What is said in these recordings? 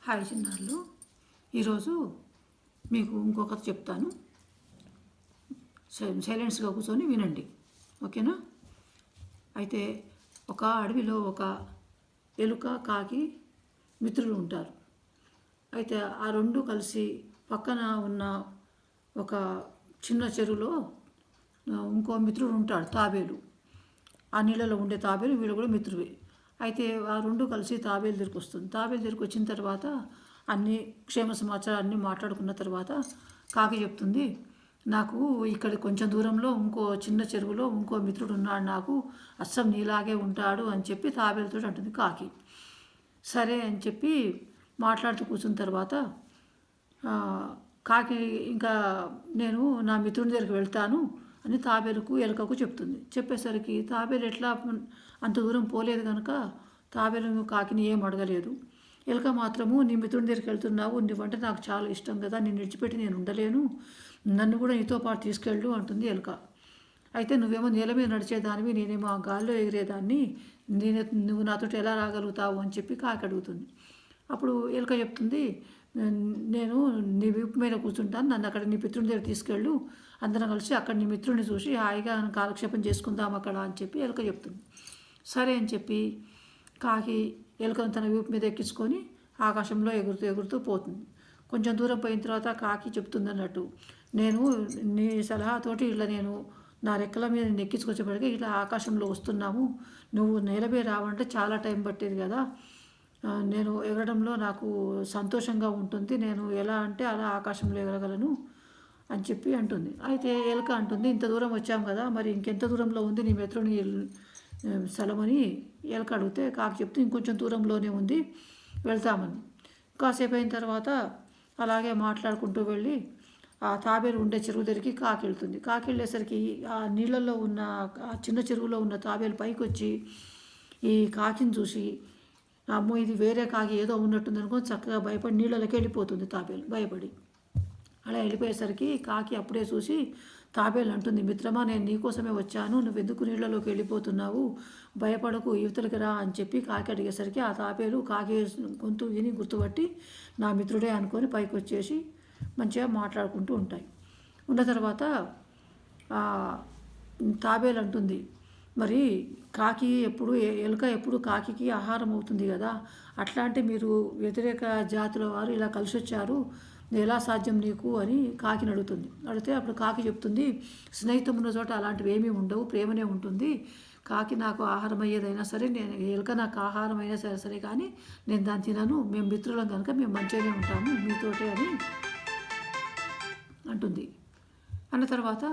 Hi చిన్నారులు, ఈరోజు మీకు ఇంకో కథ చెప్తాను. సైలెన్స్గా కూర్చొని వినండి, ఓకేనా? అయితే ఒక అడవిలో ఒక ఎలుక కాకి మిత్రులు ఉంటారు. అయితే ఆ రెండు కలిసి పక్కన ఉన్న ఒక చిన్న చెరువులో ఇంకో మిత్రుడు ఉంటాడు, తాబేలు. ఆ నీళ్ళలో ఉండే తాబేలు, వీళ్ళు కూడా మిత్రువే. అయితే ఆ రెండు కలిసి తాబేలు దగ్గరికి వస్తుంది. తాబేలు దగ్గరికి వచ్చిన తర్వాత అన్ని క్షేమ సమాచారం అన్నీ మాట్లాడుకున్న తర్వాత కాకి చెప్తుంది, నాకు ఇక్కడ కొంచెం దూరంలో ఇంకో చిన్న చెరువులో ఇంకో మిత్రుడు ఉన్నాడు, నాకు అస్సం నీలాగే ఉంటాడు అని చెప్పి తాబేలుతో అంటుంది కాకి. సరే అని చెప్పి మాట్లాడుతూ కూర్చున్న తర్వాత కాకి ఇంకా నేను నా మిత్రుని దగ్గరికి వెళ్తాను అని తాబేలుకు ఎలుకకు చెప్తుంది. చెప్పేసరికి తాబేలు ఎట్లా అంత దూరం పోలేదు కనుక తాబేలు కాకిని ఏం అడగలేదు. ఎలుక మాత్రము, నీ మిత్రుని దగ్గరికి వెళ్తున్నావు, నువ్వంటే నాకు చాలా ఇష్టం కదా, నిన్ను విడిచిపెట్టి నేను ఉండలేను, నన్ను కూడా నీతో పాటు తీసుకెళ్ళు అంటుంది ఎలుక. అయితే నువ్వేమో నేల మీద నడిచేదానివి, నేనేమో ఆ గాల్లో ఎగిరేదాన్ని, నువ్వు నాతోటి ఎలా రాగలుగుతావు అని చెప్పి కాకి అడుగుతుంది. అప్పుడు ఎలుక చెప్తుంది, నేను నీ వీపు మీద కూర్చుంటాను, నన్ను అక్కడ నీ మిత్రుని దగ్గర తీసుకెళ్ళు, అందరం కలిసి అక్కడ నీ మిత్రుడిని చూసి హాయిగా కాలక్షేపం చేసుకుందాం అక్కడ అని చెప్పి ఎలుక చెప్తుంది. సరే అని చెప్పి కాకి ఎలుకను తన వీపు మీద ఎక్కించుకొని ఆకాశంలో ఎగురుతూ ఎగురుతూ పోతుంది. కొంచెం దూరం పోయిన తర్వాత కాకి చెప్తుంది అన్నట్టు, నేను నీ సలహాతోటి ఇలా నేను నా రెక్కల మీద ఎక్కించుకొచ్చేప్పటికీ ఇట్లా ఆకాశంలో వస్తున్నాము, నువ్వు నేలపై రావంటే చాలా టైం పట్టేది కదా, నేను ఎగరడంలో నాకు సంతోషంగా ఉంటుంది, నేను ఎలా అంటే అలా ఆకాశంలో ఎగరగలను అని చెప్పి అంటుంది. అయితే ఎలుక అంటుంది, ఇంత దూరం వచ్చాం కదా, మరి ఇంకెంత దూరంలో ఉంది నీ మిత్రుని స్థలమని ఎలుక అడిగితే కాకి చెప్తే ఇంకొంచెం దూరంలోనే ఉంది, వెళ్తామని. కాసేపు అయిన తర్వాత అలాగే మాట్లాడుకుంటూ వెళ్ళి ఆ తాబేలు ఉండే చెరువు దగ్గరికి కాకి వెళ్తుంది. కాకి వెళ్ళేసరికి ఆ నీళ్ళల్లో ఉన్న ఆ చిన్న చెరువులో ఉన్న తాబేలు పైకి వచ్చి ఈ కాకిని చూసి, అమ్మో ఇది వేరే కాకి ఏదో ఉన్నట్టుంది అనుకొని చక్కగా భయపడి నీళ్ళలోకి వెళ్ళిపోతుంది తాబేలు భయపడి. అలా వెళ్ళిపోయేసరికి కాకి అప్పుడే చూసి తాబేలు అంటుంది, మిత్రమా నేను నీకోసమే వచ్చాను, నువ్వెందుకు నీళ్ళలోకి వెళ్ళిపోతున్నావు, భయపడకు, యువతలకి రా అని చెప్పి కాకి అడిగేసరికి ఆ తాబేలు కాకి గొంతు విని గుర్తుపట్టి నా మిత్రుడే అనుకొని పైకి వచ్చేసి మంచిగా మాట్లాడుకుంటూ ఉంటాయి. ఉన్న తర్వాత తాబేలు అంటుంది, మరి కాకి ఎప్పుడు ఎలుక ఎప్పుడు కాకి ఆహారం అవుతుంది కదా, అట్లాంటి మీరు వ్యతిరేక జాతుల వారు ఇలా కలిసి వచ్చారు, ఎలా సాధ్యం నీకు అని కాకిని అడుగుతుంది. అడిగితే అప్పుడు కాకి చెప్తుంది, స్నేహితం ఉన్న చోట అలాంటివి ఏమీ ఉండవు, ప్రేమనే ఉంటుంది, కాకి నాకు ఆహారం అయ్యేదైనా సరే, నేను ఎలుక నాకు ఆహారం అయినా సరే సరే కానీ నేను దాన్ని తినను, మేము మిత్రులం కనుక మేము మంచిగానే ఉంటాము మీతోటే అని అంటుంది. అన్న తర్వాత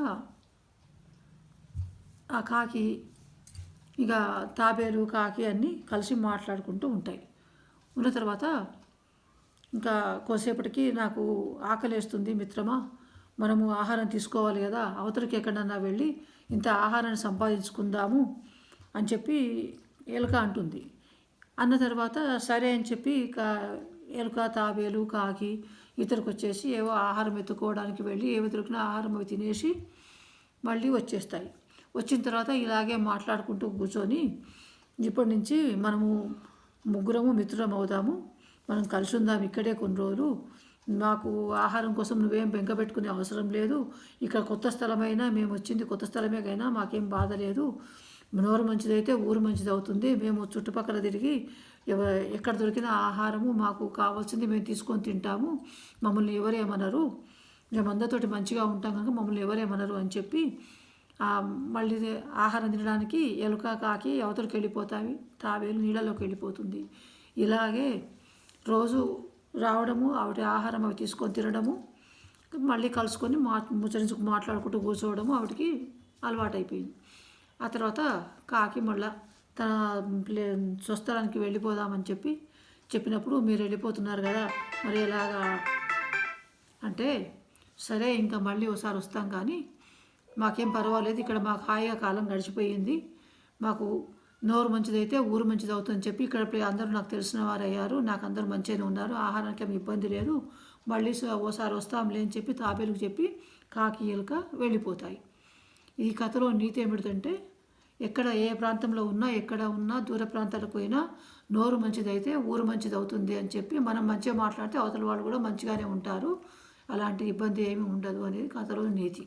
ఆ కాకి ఇక తాబేలు కాకి అన్నీ కలిసి మాట్లాడుకుంటూ ఉంటాయి. ఉన్న తర్వాత ఇంకా కొద్దిసేపటికి నాకు ఆకలేస్తుంది మిత్రమా, మనము ఆహారం తీసుకోవాలి కదా, అవతలికి ఎక్కడన్నా వెళ్ళి ఇంత ఆహారాన్ని సంపాదించుకుందాము అని చెప్పి ఎలుక అంటుంది. అన్న తర్వాత సరే అని చెప్పి ఎలుక తాబేలు కాకి ఇతరికి వచ్చేసి ఏవో ఆహారం ఎత్తుకోవడానికి వెళ్ళి ఏవి దొరికినా ఆహారం అవి తినేసి మళ్ళీ వచ్చేస్తాయి. వచ్చిన తర్వాత ఇలాగే మాట్లాడుకుంటూ కూర్చొని, ఇప్పటి నుంచి మనము ముగ్గురము మిత్రులం అవుదాము, మనం కలిసి ఉందాం ఇక్కడే కొన్ని రోజులు, మాకు ఆహారం కోసం నువ్వేం బెంక పెట్టుకునే అవసరం లేదు, ఇక్కడ కొత్త స్థలమైనా మేము వచ్చింది కొత్త స్థలమే కైనా మాకేం బాధ లేదు, నోరు మంచిదైతే ఊరు మంచిది అవుతుంది, మేము చుట్టుపక్కల తిరిగి ఎక్కడ దొరికిన ఆహారము మాకు కావాల్సింది మేము తీసుకొని తింటాము, మమ్మల్ని ఎవరేమనరు, మేము అందరితోటి మంచిగా ఉంటాం కనుక మమ్మల్ని ఎవరేమనరు అని చెప్పి మళ్ళీ ఆహారం తినడానికి ఎలుక కాకి అవతలికి వెళ్ళిపోతాయి, తాబేలు నీళ్ళలోకి వెళ్ళిపోతుంది. ఇలాగే రోజు రావడము, ఆవిడ ఆహారం అవి తీసుకొని తినడము, మళ్ళీ కలుసుకొని ముచ్చరించుకు మాట్లాడుకుంటూ కూర్చోవడము ఆవిడకి అలవాటైపోయింది. ఆ తర్వాత కాకి మళ్ళీ తన స్వస్థలానికి వెళ్ళిపోదామని చెప్పినప్పుడు మీరు వెళ్ళిపోతున్నారు కదా, మరి ఎలాగా అంటే, సరే ఇంకా మళ్ళీ ఒకసారి వస్తాం కానీ మాకేం పర్వాలేదు, ఇక్కడ మాకు హాయిగా కాలం గడిచిపోయింది, మాకు నోరు మంచిదైతే ఊరు మంచిది అవుతుందని చెప్పి ఇక్కడ అందరూ నాకు తెలిసిన వారు అయ్యారు, నాకు అందరూ మంచిగానే ఉన్నారు, ఆహారానికి ఏమి ఇబ్బంది లేదు, మళ్ళీ ఓసారి వస్తాంలే అని చెప్పి తాబేలుకు చెప్పి కాకి ఎలుక వెళ్ళిపోతాయి. ఈ కథలో నీతి ఏమిటంటే, ఎక్కడ ఏ ప్రాంతంలో ఉన్నా ఎక్కడ ఉన్నా దూర ప్రాంతాలకు పోయినా నోరు మంచిదైతే ఊరు మంచిది అవుతుంది అని చెప్పి మనం మంచిగా మాట్లాడితే అవతల వాళ్ళు కూడా మంచిగానే ఉంటారు. అలాంటి ఇబ్బంది ఏమీ ఉండదు అనేది కథలో నీతి.